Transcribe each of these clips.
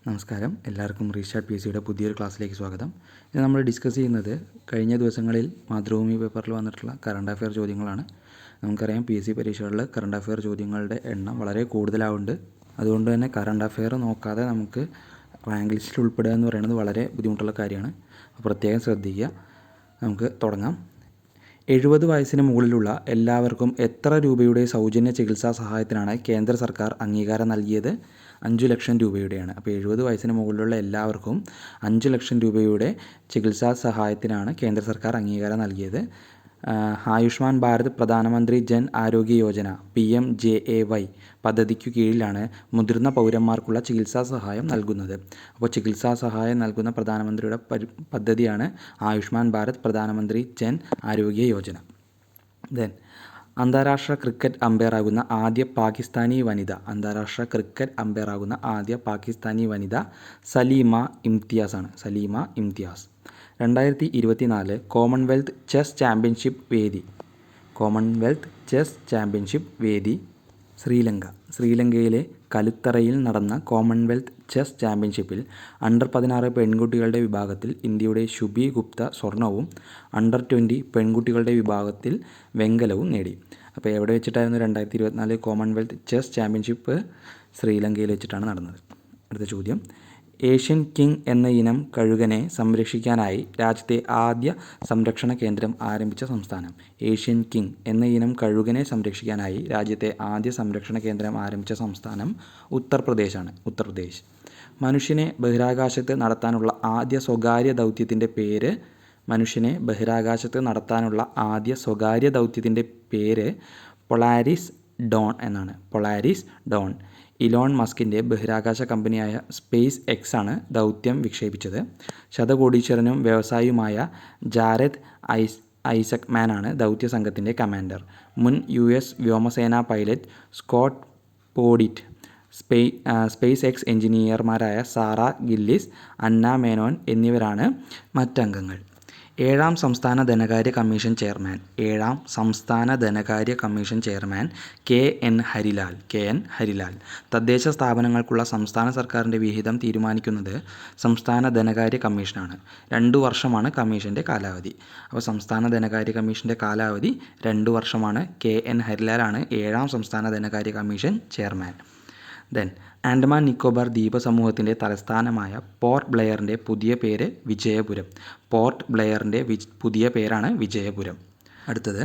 നമസ്കാരം, എല്ലാവർക്കും restart P S സിയുടെ പുതിയൊരു ക്ലാസ്സിലേക്ക് സ്വാഗതം. ഇന്ന് നമ്മൾ ഡിസ്കസ് ചെയ്യുന്നത് കഴിഞ്ഞ ദിവസങ്ങളിൽ മാതൃഭൂമി പേപ്പറിൽ വന്നിട്ടുള്ള കറണ്ട് അഫെയർ ചോദ്യങ്ങളാണ്. നമുക്കറിയാം, പി എസ് സി പരീക്ഷകളിൽ കറണ്ട് അഫെയർ ചോദ്യങ്ങളുടെ എണ്ണം വളരെ കൂടുതലാവുണ്ട്. അതുകൊണ്ട് തന്നെ കറണ്ട് അഫെയർ നോക്കാതെ നമുക്ക് റാങ്ക് ലിസ്റ്റിൽ ഉൾപ്പെടുക എന്ന് പറയുന്നത് വളരെ ബുദ്ധിമുട്ടുള്ള കാര്യമാണ്. അപ്പോൾ പ്രത്യേകം ശ്രദ്ധിക്കുക. നമുക്ക് തുടങ്ങാം. 70 വയസ്സിന് മുകളിലുള്ള എല്ലാവർക്കും എത്ര രൂപയുടെ സൗജന്യ ചികിത്സാ സഹായത്തിനാണ് കേന്ദ്ര സർക്കാർ അംഗീകാരം നൽകിയത്? 5 ലക്ഷം രൂപയുടെയാണ്. അപ്പോൾ 70 വയസ്സിന് മുകളിലുള്ള എല്ലാവർക്കും 5 ലക്ഷം രൂപയുടെ ചികിത്സാ സഹായത്തിനാണ് കേന്ദ്ര സർക്കാർ അംഗീകാരം നൽകിയത്. ആയുഷ്മാൻ ഭാരത് പ്രധാനമന്ത്രി ജൻ ആരോഗ്യ യോജന PMJAY പദ്ധതിക്കു കീഴിലാണ് മുതിർന്ന പൗരന്മാർക്കുള്ള ചികിത്സാ സഹായം നൽകുന്നത്. അപ്പോൾ ചികിത്സാ സഹായം നൽകുന്ന പ്രധാനമന്ത്രിയുടെ പദ്ധതിയാണ് ആയുഷ്മാൻ ഭാരത് പ്രധാനമന്ത്രി ജൻ ആരോഗ്യ യോജന. ദെൻ അന്താരാഷ്ട്ര ക്രിക്കറ്റ് അമ്പയറാകുന്ന ആദ്യ പാകിസ്ഥാനി വനിത സലീമ ഇംതിയാസ് ആണ്. 2024 കോമൺവെൽത്ത് ചെസ് ചാമ്പ്യൻഷിപ്പ് വേദി ശ്രീലങ്കയിലെ കലുത്തറയിൽ നടന്ന കോമൺവെൽത്ത് ചെസ് ചാമ്പ്യൻഷിപ്പിൽ അണ്ടർ 16 പെൺകുട്ടികളുടെ വിഭാഗത്തിൽ ഇന്ത്യയുടെ ശുഭി ഗുപ്ത സ്വർണവും അണ്ടർ 20 പെൺകുട്ടികളുടെ വിഭാഗത്തിൽ വെങ്കലവും നേടി. അപ്പോൾ എവിടെ വെച്ചിട്ടായിരുന്നു 2024 കോമൺവെൽത്ത് ചെസ് ചാമ്പ്യൻഷിപ്പ്? ശ്രീലങ്കയിൽ വെച്ചിട്ടാണ് നടന്നത്. അടുത്ത ചോദ്യം, ഏഷ്യൻ കിങ് എന്ന ഇനം കഴുകനെ സംരക്ഷിക്കാനായി രാജ്യത്തെ ആദ്യ സംരക്ഷണ കേന്ദ്രം ആരംഭിച്ച സംസ്ഥാനം? ഏഷ്യൻ കിങ് എന്ന ഇനം കഴുകനെ സംരക്ഷിക്കാനായി രാജ്യത്തെ ആദ്യ സംരക്ഷണ കേന്ദ്രം ആരംഭിച്ച സംസ്ഥാനം ഉത്തർപ്രദേശ്. മനുഷ്യനെ ബഹിരാകാശത്ത് നടത്താനുള്ള ആദ്യ സ്വകാര്യ ദൗത്യത്തിൻ്റെ പേര് പൊളാരിസ് ഡോൺ എന്നാണ്. ഇലോൺ മസ്കിൻ്റെ ബഹിരാകാശ കമ്പനിയായ സ്പേസ് എക്സ് ആണ് ദൗത്യം വിക്ഷേപിച്ചത്. ശതകോടീശ്വരനും വ്യവസായിയുമായ ജാരെദ് ഐസക്മാനാണ് ദൗത്യ സംഘത്തിൻ്റെ കമാൻഡർ. മുൻ US വ്യോമസേനാ pilot Scott Poteet, SpaceX എഞ്ചിനീയർമാരായ സാറ ഗില്ലിസ്, അന്ന മേനോൻ എന്നിവരാണ് മറ്റംഗങ്ങൾ. ഏഴാം സംസ്ഥാന ധനകാര്യ കമ്മീഷൻ ചെയർമാൻ KN ഹരിലാൽ. തദ്ദേശ സ്ഥാപനങ്ങൾക്കുള്ള സംസ്ഥാന സർക്കാരിൻ്റെ വിഹിതം തീരുമാനിക്കുന്നത് സംസ്ഥാന ധനകാര്യ കമ്മീഷനാണ്. 2 വർഷമാണ് കമ്മീഷൻ്റെ കാലാവധി. അപ്പോൾ സംസ്ഥാന ധനകാര്യ കമ്മീഷൻ്റെ കാലാവധി 2 വർഷമാണ്. KN ഹരിലാലാണ് 7ാം സംസ്ഥാന ധനകാര്യ commission chairman. Then Andaman Nicobar ദ്വീപ സമൂഹത്തിൻ്റെ തലസ്ഥാനമായ പോർട്ട് ബ്ലെയറിൻ്റെ പുതിയ പേര് വിജയപുരം. അടുത്തത്,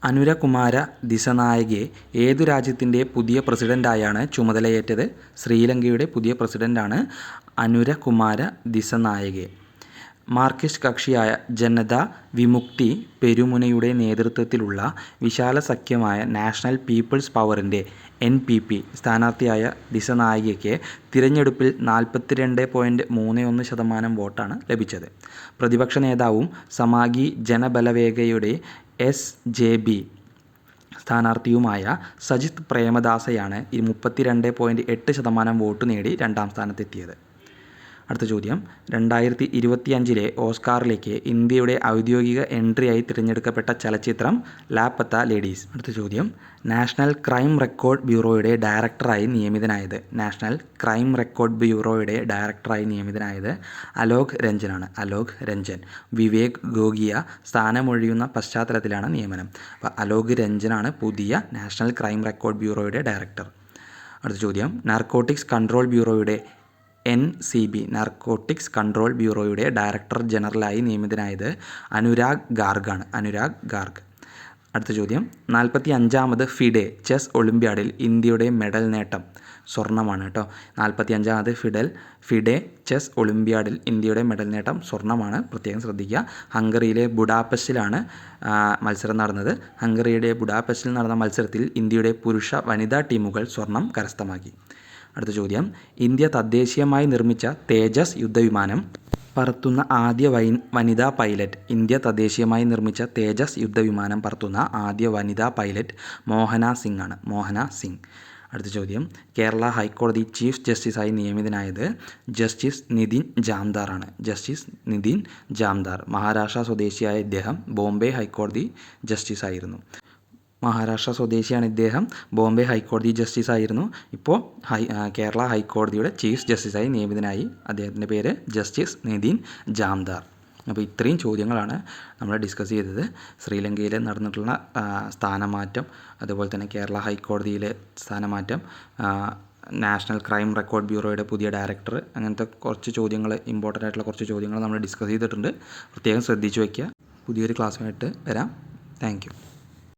അനുരകുമാര ദിസനായകെ ഏതു രാജ്യത്തിൻ്റെ പുതിയ പ്രസിഡൻ്റായാണ് ചുമതലയേറ്റത്? ശ്രീലങ്കയുടെ പുതിയ പ്രസിഡൻ്റാണ് അനുരകുമാര ദിസനായകെ. മാർക്സിസ്റ്റ് കക്ഷിയായ ജനതാ വിമുക്തി പെരുമുനയുടെ നേതൃത്വത്തിലുള്ള വിശാല സഖ്യമായ നാഷണൽ പീപ്പിൾസ് പവറിൻ്റെ NPP സ്ഥാനാർത്ഥിയായ ദിസനായകയ്ക്ക് തിരഞ്ഞെടുപ്പിൽ 42.31% വോട്ടാണ് ലഭിച്ചത്. പ്രതിപക്ഷ നേതാവും സമാഗി ജനബലവേഗയുടെ SJB സ്ഥാനാർത്ഥിയുമായ സജിത് പ്രേമദാസയാണ് 32.8% വോട്ട് നേടി 2ാം സ്ഥാനത്തെത്തിയത്. അടുത്ത ചോദ്യം, 2025 ഓസ്കാറിലേക്ക് ഇന്ത്യയുടെ ഔദ്യോഗിക എൻട്രിയായി തിരഞ്ഞെടുക്കപ്പെട്ട ചലച്ചിത്രം ലാപത്ത ലേഡീസ്. അടുത്ത ചോദ്യം, നാഷണൽ ക്രൈം റെക്കോർഡ് ബ്യൂറോയുടെ ഡയറക്ടറായി നിയമിതനായത് അലോക് രഞ്ജൻ. വിവേക് ഗോഗിയ സ്ഥാനമൊഴിയുന്ന പശ്ചാത്തലത്തിലാണ് നിയമനം. അപ്പോൾ അലോക് രഞ്ജനാണ് പുതിയ നാഷണൽ ക്രൈം റെക്കോർഡ് ബ്യൂറോയുടെ ഡയറക്ടർ. അടുത്ത ചോദ്യം, നാർക്കോട്ടിക്സ് കൺട്രോൾ ബ്യൂറോയുടെ NCB കൺട്രോൾ ബ്യൂറോയുടെ ഡയറക്ടർ ജനറലായി നിയമിതനായത് അനുരാഗ് ഗാർഗ്. അടുത്ത ചോദ്യം, 45ാമത് ഫിഡെ ചെസ് ഒളിമ്പ്യാഡിൽ ഇന്ത്യയുടെ മെഡൽ നേട്ടം സ്വർണ്ണമാണ് കേട്ടോ. 45ാമത് ഫിഡെ ചെസ് ഒളിമ്പ്യാഡിൽ ഇന്ത്യയുടെ മെഡൽ നേട്ടം സ്വർണ്ണമാണ്. പ്രത്യേകം ശ്രദ്ധിക്കുക. ഹംഗറിയിലെ ബുഡാപെസ്റ്റിലാണ് മത്സരം നടന്നത്. ഹംഗറിയുടെ ബുഡാപെസ്റ്റിൽ നടന്ന മത്സരത്തിൽ ഇന്ത്യയുടെ പുരുഷ വനിതാ ടീമുകൾ സ്വർണം കരസ്ഥമാക്കി. അടുത്ത ചോദ്യം, ഇന്ത്യ തദ്ദേശീയമായി നിർമ്മിച്ച തേജസ് യുദ്ധവിമാനം പറത്തുന്ന ആദ്യ വനിതാ പൈലറ്റ് മോഹന സിംഗ്. അടുത്ത ചോദ്യം, കേരള ഹൈക്കോടതി ചീഫ് ജസ്റ്റിസായി നിയമിതനായത് ജസ്റ്റിസ് നിതിൻ ജാംദാർ. മഹാരാഷ്ട്ര സ്വദേശിയായ ഇദ്ദേഹം ബോംബെ ഹൈക്കോടതി ജസ്റ്റിസായിരുന്നു. മഹാരാഷ്ട്ര സ്വദേശിയാണ് ഇദ്ദേഹം. ബോംബെ ഹൈക്കോടതി ജസ്റ്റിസ് ആയിരുന്നു. ഇപ്പോൾ കേരള ഹൈക്കോടതിയുടെ ചീഫ് ജസ്റ്റിസായി നിയമിതനായി. അദ്ദേഹത്തിൻ്റെ പേര് ജസ്റ്റിസ് നിതിൻ ജാംദാർ. അപ്പോൾ ഇത്രയും ചോദ്യങ്ങളാണ് നമ്മൾ ഡിസ്കസ് ചെയ്തത്. ശ്രീലങ്കയിൽ നടന്നിട്ടുള്ള സ്ഥാനമാറ്റം, അതുപോലെ തന്നെ കേരള ഹൈക്കോടതിയിലെ സ്ഥാനമാറ്റം, നാഷണൽ ക്രൈം റെക്കോർഡ് ബ്യൂറോയുടെ പുതിയ ഡയറക്ടർ, അങ്ങനത്തെ കുറച്ച് ചോദ്യങ്ങൾ, ഇമ്പോർട്ടൻ്റ് ആയിട്ടുള്ള കുറച്ച് ചോദ്യങ്ങൾ നമ്മൾ ഡിസ്കസ് ചെയ്തിട്ടുണ്ട്. പ്രത്യേകം ശ്രദ്ധിച്ചു വയ്ക്കുക. പുതിയൊരു ക്ലാസ്സുമായിട്ട് വരാം. Thank you.